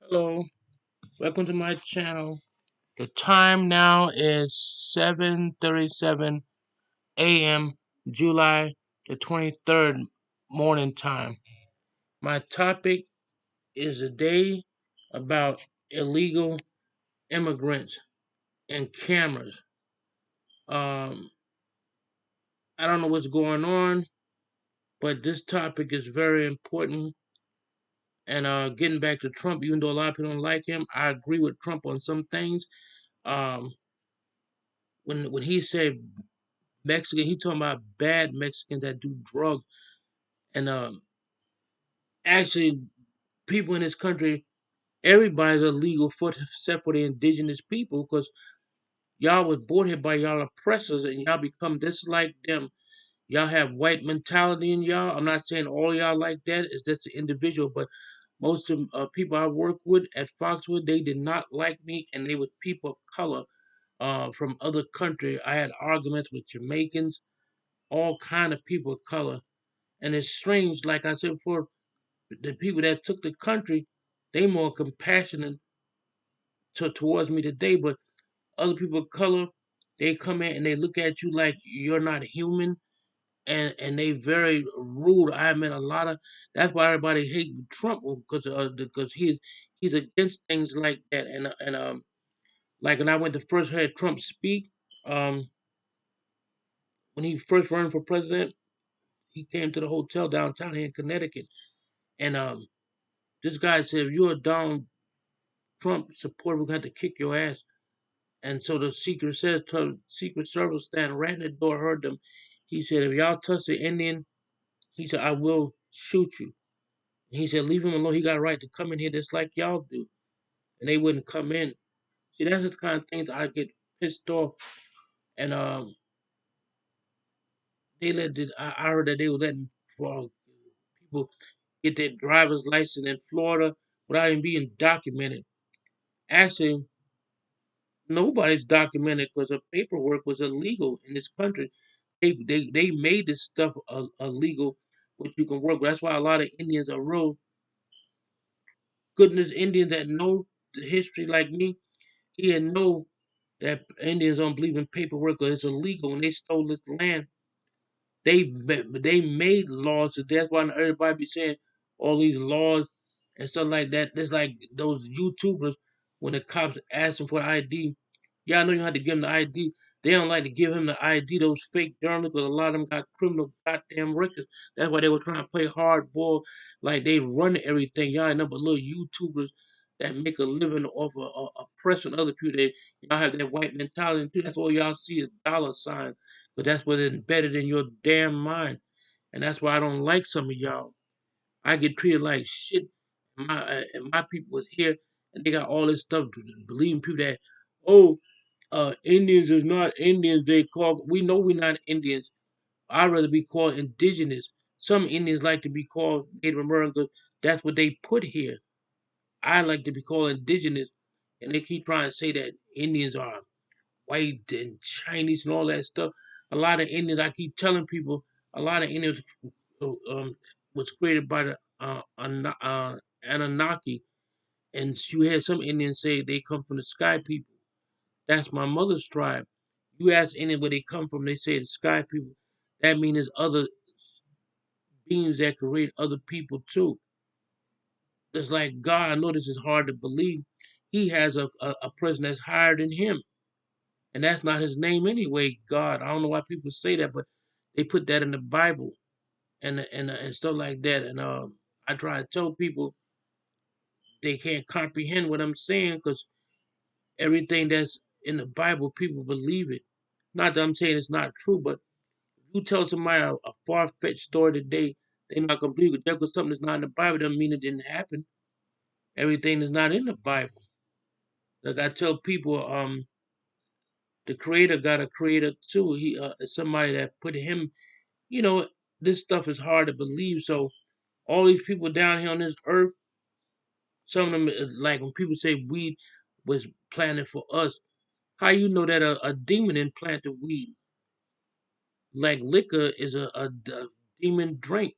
Hello, welcome to my channel. The time now is 7:37 a.m. July the 23rd morning time. My topic is a day about illegal immigrants and cameras. Um, I don't know what's going on, but this topic is very important. And getting back to Trump, even though a lot of people don't like him, I agree with Trump on some things. Um, when he said Mexican, he talking about bad Mexicans that do drugs. And actually, people in this country, everybody's illegal except for the indigenous people, because y'all was born here by y'all oppressors, and y'all become just like them. Y'all have white mentality in y'all. I'm not saying all y'all like that. It's just an individual, but most of people I work with at Foxwood, they did not like me, and they were people of color from other country. I had arguments with Jamaicans, all kind of people of color. And it's strange, like I said before, the people that took the country, they more compassionate towards me today. But other people of color, they come in and they look at you like you're not human, and they very rude. I met a lot of. That's why everybody hate Trump, because he's against things like that. And like when I went to first heard Trump speak, um, when he first ran for president, he came to the hotel downtown here in Connecticut, and this guy said, if you're a Donald Trump supporter, we're going to have to kick your ass. And so the Secret Service standing right in the door heard them. He said, if y'all touch the Indian, he said, I will shoot you. And he said, leave him alone. He got a right to come in here just like y'all do. And they wouldn't come in. See, that's the kind of things I get pissed off. And I heard that they were letting people get their driver's license in Florida without even being documented. Actually, nobody's documented because the paperwork was illegal in this country. They made this stuff illegal, which you can work with. That's why a lot of Indians are real goodness Indians that know the history like me. He and know that Indians don't believe in paperwork or it's illegal. When they stole this land, they made laws. So that's why everybody be saying all these laws and stuff like that. It's like those YouTubers when the cops ask them for ID. Yeah, I know you have to give them the ID. They don't like to give him the ID. Those fake journalists, because a lot of them got criminal goddamn records. That's why they were trying to play hardball, like they run everything. Y'all ain't nothing but little YouTubers that make a living off of oppressing other people. Y'all have that white mentality too. That's all y'all see is dollar signs. But that's what's embedded in your damn mind. And that's why I don't like some of y'all. I get treated like shit. And my people was here, and they got all this stuff believing people that, oh, Indians is not Indians. They call, we know we're not Indians. I'd rather be called indigenous. Some Indians like to be called Native Americans. That's what they put here. I like to be called indigenous, and they keep trying to say that Indians are white and Chinese and all that stuff. A lot of Indians, I keep telling people, a lot of Indians was created by the Anunnaki, and you had some Indians say they come from the Sky people. That's my mother's tribe. You ask Indian where they come from, they say the Sky people. That means there's other beings that create other people too. It's like God. I know this is hard to believe. He has a person that's higher than him. And that's not his name anyway, God. I don't know why people say that, but they put that in the Bible and stuff like that. And I try to tell people they can't comprehend what I'm saying because everything that's in the Bible, people believe it. Not that I'm saying it's not true, but if you tell somebody a far fetched story today, they're not gonna believe it. Just because something that's not in the Bible doesn't mean it didn't happen. Everything is not in the Bible. Like I tell people, the Creator got a creator too. He is somebody that put him. You know, this stuff is hard to believe. So all these people down here on this earth, some of them like when people say weed was planted for us. How you know that a demon implanted weed? Like liquor is a demon drink.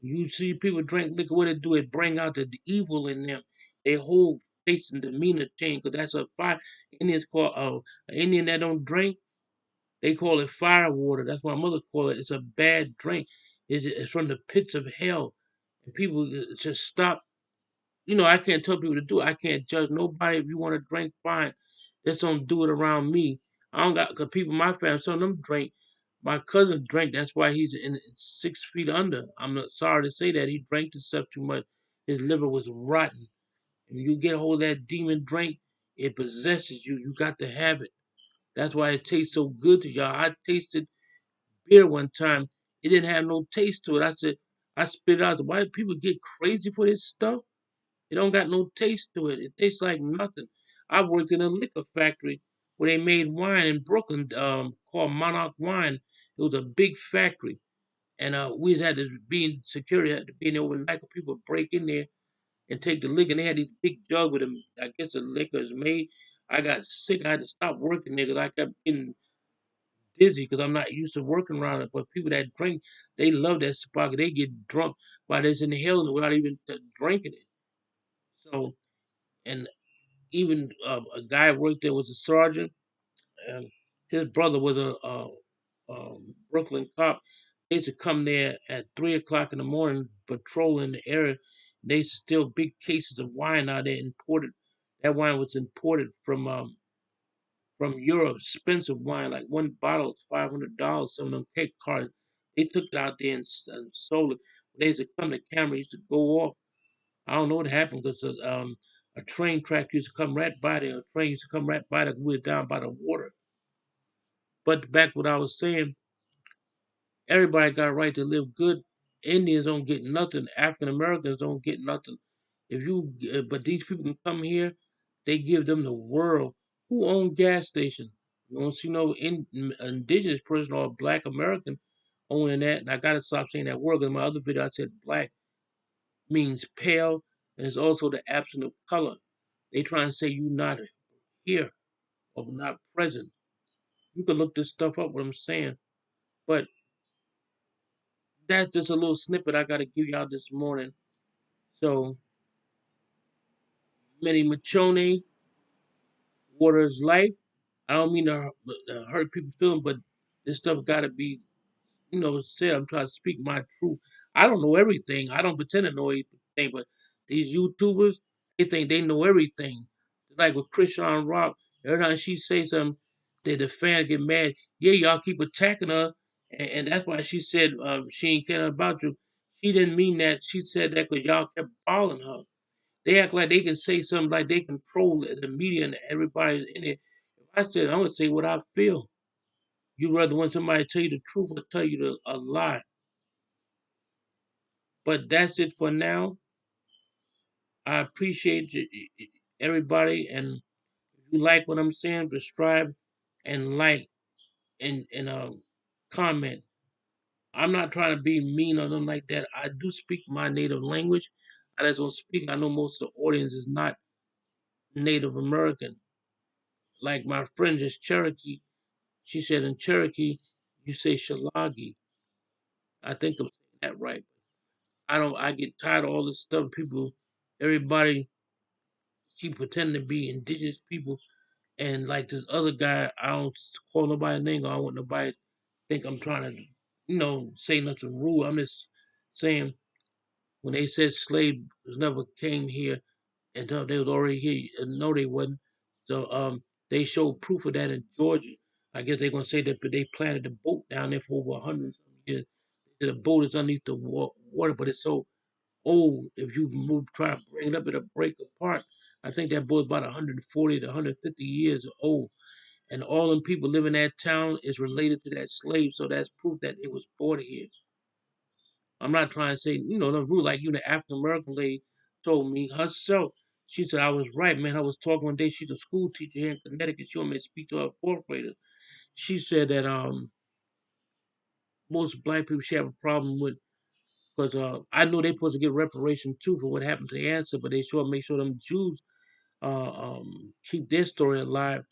You see people drink liquor, what it do? It bring out the evil in them. Their whole face and demeanor change because that's a fire. Indians call an Indian that don't drink. They call it fire water. That's what my mother call it. It's a bad drink. It's from the pits of hell. And people just stop. I can't tell people to do it. I can't judge nobody. If you want to drink, fine. Just don't do it around me. I don't got, because people in my family, some of them drink. My cousin drank. That's why he's in 6 feet under. I'm not sorry to say that. He drank this stuff too much. His liver was rotten. When you get a hold of that demon drink, it possesses you. You got to have it. That's why it tastes so good to y'all. I tasted beer one time. It didn't have no taste to it. I spit it out. Why do people get crazy for this stuff? It don't got no taste to it. It tastes like nothing. I worked in a liquor factory where they made wine in Brooklyn, called Monarch Wine. It was a big factory, and we had to be in security, had to be in there overnight. 'Cause people would break in there and take the liquor. And they had these big jugs with them. I guess the liquor is made. I got sick. I had to stop working there because I kept getting dizzy because I'm not used to working around it. But people that drink, they love that spot. They get drunk while they're inhaling it without even drinking it. So, and even a guy worked there was a sergeant, and his brother was a Brooklyn cop. They used to come there at 3 o'clock in the morning, patrolling the area. They used to steal big cases of wine out there imported. That wine was imported from Europe, expensive wine. Like one bottle is $500. Some of them cake cartons. They took it out there and sold it. They used to come. The camera used to go off. I don't know what happened because a train track used to come right by there. A train used to come right by there. We were down by the water. But back what I was saying, everybody got a right to live good. Indians don't get nothing. African Americans don't get nothing. But these people can come here. They give them the world. Who own gas station? You don't see no indigenous person or a black American owning that. And I gotta stop saying that word because in my other video I said black means pale, and it's also the absence of color. They try and say you not here or not present. You can look this stuff up. What I'm saying, but that's just a little snippet I got to give y'all this morning. So, Many Machone, water is life. I don't mean to hurt people's feelings, but this stuff got to be, said. I'm trying to speak my truth. I don't know everything. I don't pretend to know everything, but these YouTubers, they think they know everything. Like with Christian Rock, every time she say something, the fans get mad. Yeah, y'all keep attacking her, and that's why she said she ain't caring about you. She didn't mean that. She said that because y'all kept following her. They act like they can say something like they control the media and everybody's in it. If I said I'm gonna say what I feel, you rather want somebody to tell you the truth or tell you a lie. But that's it for now. I appreciate everybody, and if you like what I'm saying, subscribe and like and comment. I'm not trying to be mean or nothing like that. I do speak my native language. I just don't speak. I know most of the audience is not Native American. Like my friend is Cherokee. She said in Cherokee, you say Shalagi. I think I'm saying that right. I don't. I get tired of all this stuff. Everybody keep pretending to be indigenous people, and like this other guy, I don't call nobody name. I don't want nobody to think I'm trying to, say nothing rude. I'm just saying when they said slaves never came here until they was already here. No, they wasn't. So they showed proof of that in Georgia. I guess they're gonna say that they planted the boat down there for over 100 years. The boat is underneath the water, but it's so old. If you try to bring it up, it'll break apart. I think that boat's about 140 to 150 years old. And all them people living in that town is related to that slave, so that's proof that it was brought here. I'm not trying to say, no rule like the African American lady told me herself. She said I was right, man. I was talking one day. She's a school teacher here in Connecticut. She want me to speak to her fourth graders. She said that most black people she have a problem with because I know they supposed to get reparation too for what happened to the answer, but they sure make sure them Jews keep their story alive.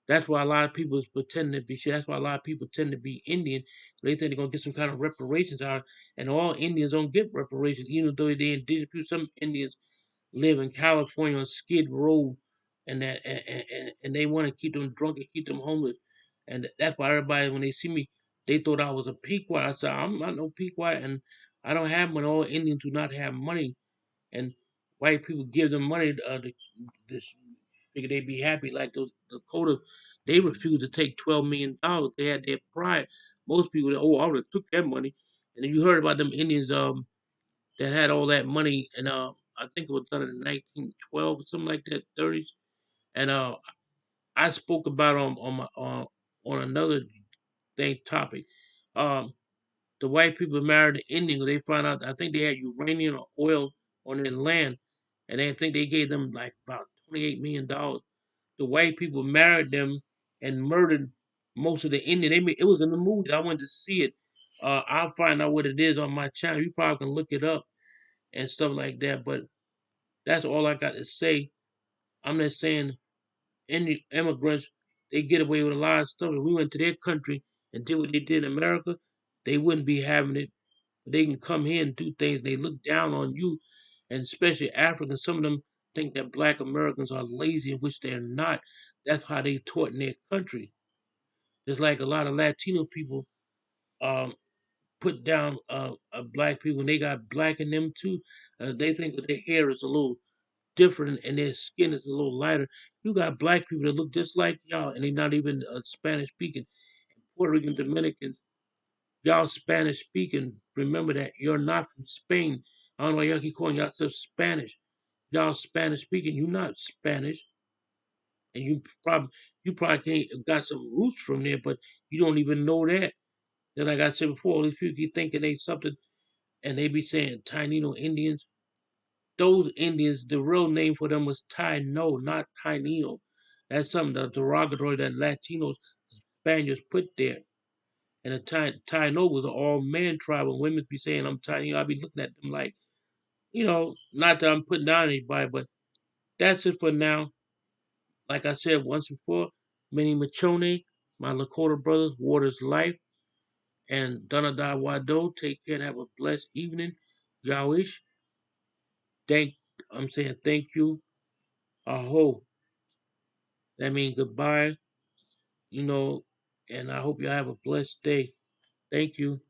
That's why a lot of people is pretending to be shit. That's why a lot of people tend to be Indian. They think they're gonna get some kind of reparations out, and all Indians don't get reparations, even though they're indigenous people. Some Indians live in California on Skid Row, and and they want to keep them drunk and keep them homeless, and that's why everybody when they see me, they thought I was a Pequot. I said I'm not no Pequot, and I don't have money. All Indians do not have money, and white people give them money. This figure they be happy like those Dakota. They refused to take $12 million. They had their pride. Most people, oh, I would have took that money. And you heard about them Indians that had all that money, and I think it was done in 1912 or something like that, 30s. And I spoke about on my on another thing topic. Um, the white people married the Indians. They found out I think they had uranium or oil on their land, and they think they gave them like about $28 million. The white people married them and murdered most of the Indian. It was in the movie. I went to see it. I'll find out what it is on my channel. You probably can look it up and stuff like that. But that's all I got to say. I'm not saying any immigrants they get away with a lot of stuff. If we went to their country and did what they did in America, they wouldn't be having it. They can come here and do things. They look down on you, and especially Africans. Some of them think that Black Americans are lazy, in which they're not. That's how they taught in their country. Just like a lot of Latino people um, put down Black people, and they got black in them too. They think that their hair is a little different and their skin is a little lighter. You got black people that look just like y'all, and they're not even Spanish speaking. Puerto Rican, Dominicans, y'all Spanish speaking. Remember that you're not from Spain. I don't know why y'all keep calling yourself Spanish. Y'all Spanish speaking. You're not Spanish, and you probably can't got some roots from there, but you don't even know that. Then like I said before, all these people keep thinking they something, and they be saying Taino Indians. Those Indians, the real name for them was Taino, not Taino. That's something the derogatory that Latinos, Spaniards put there. And the Taino was an all man tribe. When women be saying I'm Taino, I be looking at them like, not that I'm putting down anybody, but that's it for now. Like I said once before, Minnie Machone, my Lakota brothers, Water's Life, and Donada Wado. Take care and have a blessed evening. Yawish. Thank I'm saying thank you. Aho. That means goodbye, you know, and I hope you have a blessed day. Thank you.